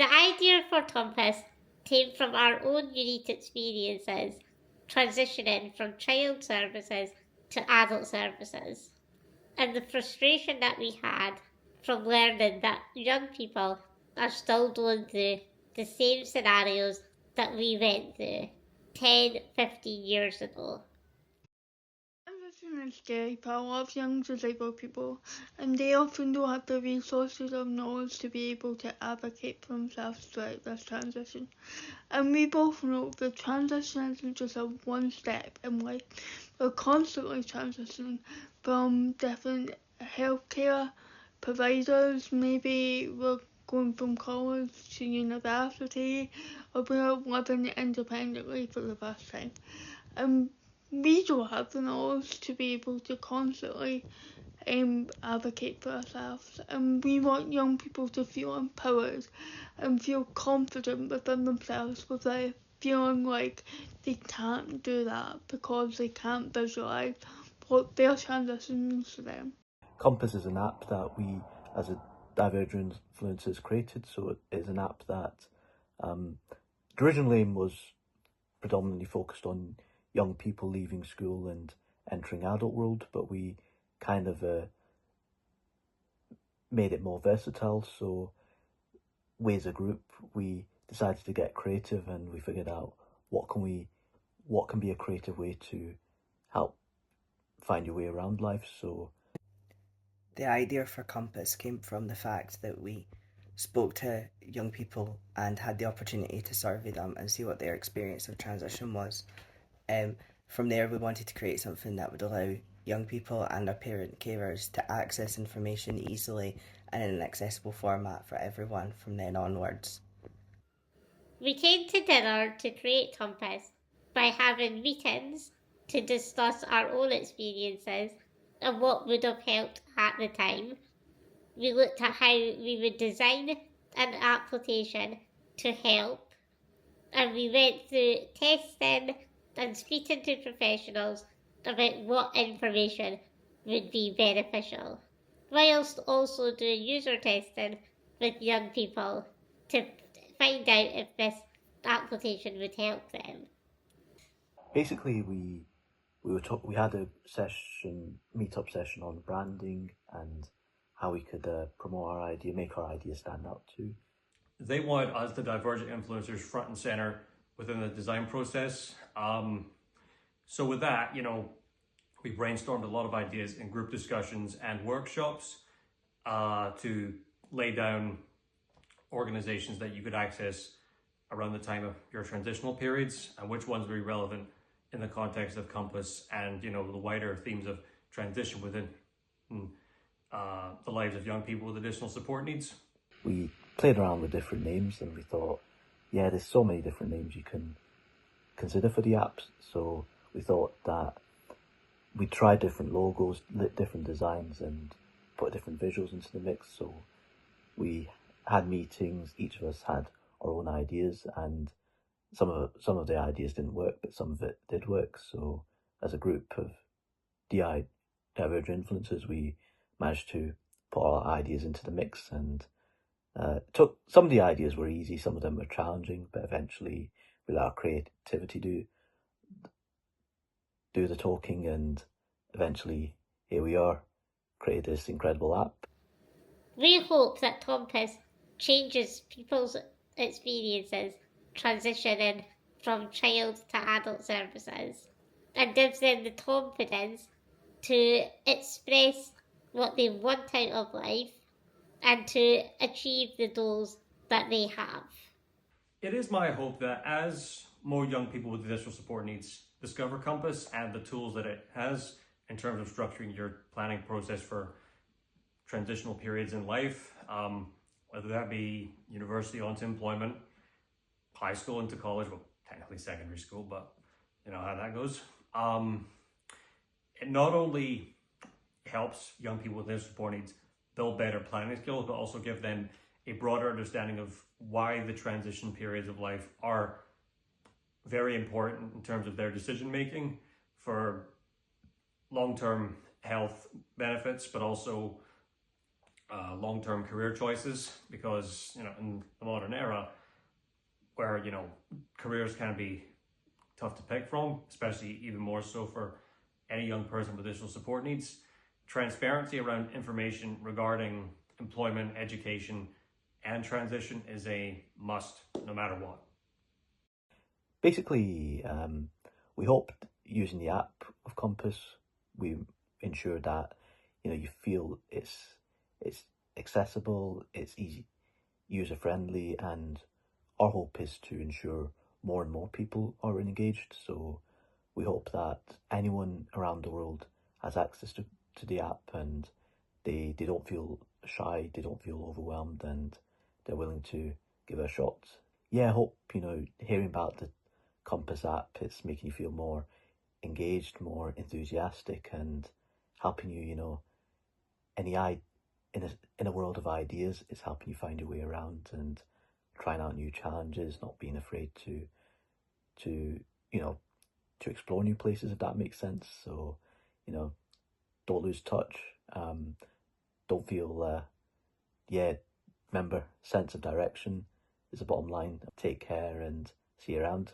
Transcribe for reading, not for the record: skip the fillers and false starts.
The idea for Compass came from our own unique experiences transitioning from child services to adult services, and the frustration that we had from learning that young people are still going through the same scenarios that we went through 10, 15 years ago. Transition is scary for a lot of young disabled people, and they often don't have the resources or knowledge to be able to advocate for themselves throughout this transition. And we both know that transition isn't just a one step in life. We're constantly transitioning from different healthcare providers. Maybe we're going from college to university, or we're living independently for the first time. And we don't have the knowledge to be able to constantly advocate for ourselves, and we want young people to feel empowered and feel confident within themselves without feeling like they can't do that because they can't visualise what their transition means to them. Compass is an app that we, as a Divergent influencers, created. So it is an app that the original aim was predominantly focused on young people leaving school and entering adult world, but we kind of made it more versatile. So we as a group, we decided to get creative, and we figured out what can be a creative way to help find your way around life. So the idea for Compass came from the fact that we spoke to young people and had the opportunity to survey them and see what their experience of transition was. From there, we wanted to create something that would allow young people and their parent carers to access information easily and in an accessible format for everyone from then onwards. We came together to create Compass by having meetings to discuss our own experiences and what would have helped at the time. We looked at how we would design an application to help, and we went through testing and speaking to professionals about what information would be beneficial, whilst also doing user testing with young people to find out if this application would help them. basically, we had a meetup session on branding and how we could promote our idea, make our idea stand out too. They wanted us, the Divergent influencers, front and center within the design process. So with that, we brainstormed a lot of ideas in group discussions and workshops to lay down organizations that you could access around the time of your transitional periods and which ones would be relevant in the context of Compass and the wider themes of transition within the lives of young people with additional support needs. We played around with different names, and we thought, yeah, there's so many different names you can consider for the apps. So we thought that we tried different logos, different designs, and put different visuals into the mix. So we had meetings, each of us had our own ideas, and some of the ideas didn't work, but some of it did work. So as a group of Divergent influencers, we managed to put our ideas into the mix, and took some of the ideas were easy, some of them were challenging, but eventually we let our creativity do the talking, and eventually here we are, created this incredible app. We hope that Compass changes people's experiences transitioning from child to adult services and gives them the confidence to express what they want out of life and to achieve the goals that they have. It is my hope that as more young people with additional support needs discover Compass and the tools that it has in terms of structuring your planning process for transitional periods in life, whether that be university onto employment, high school into college, well, technically secondary school, but you know how that goes. It not only helps young people with additional support needs build better planning skills, but also give them a broader understanding of why the transition periods of life are very important in terms of their decision making for long-term health benefits, but also long-term career choices, because in the modern era where careers can be tough to pick from, especially even more so for any young person with additional support needs, transparency around information regarding employment, education, and transition is a must, no matter what. Basically, we hope using the app of Compass, we ensure that you feel it's accessible, it's easy, user friendly, and our hope is to ensure more and more people are engaged. So we hope that anyone around the world has access to the app, and they don't feel shy, they don't feel overwhelmed, and they're willing to give it a shot. Yeah, I hope, hearing about the Compass app, it's making you feel more engaged, more enthusiastic, and helping you, any in a world of ideas, it's helping you find your way around and trying out new challenges, not being afraid to you know to explore new places, if that makes sense. So, don't lose touch. Don't feel yeah. Remember, sense of direction is the bottom line. Take care and see you around.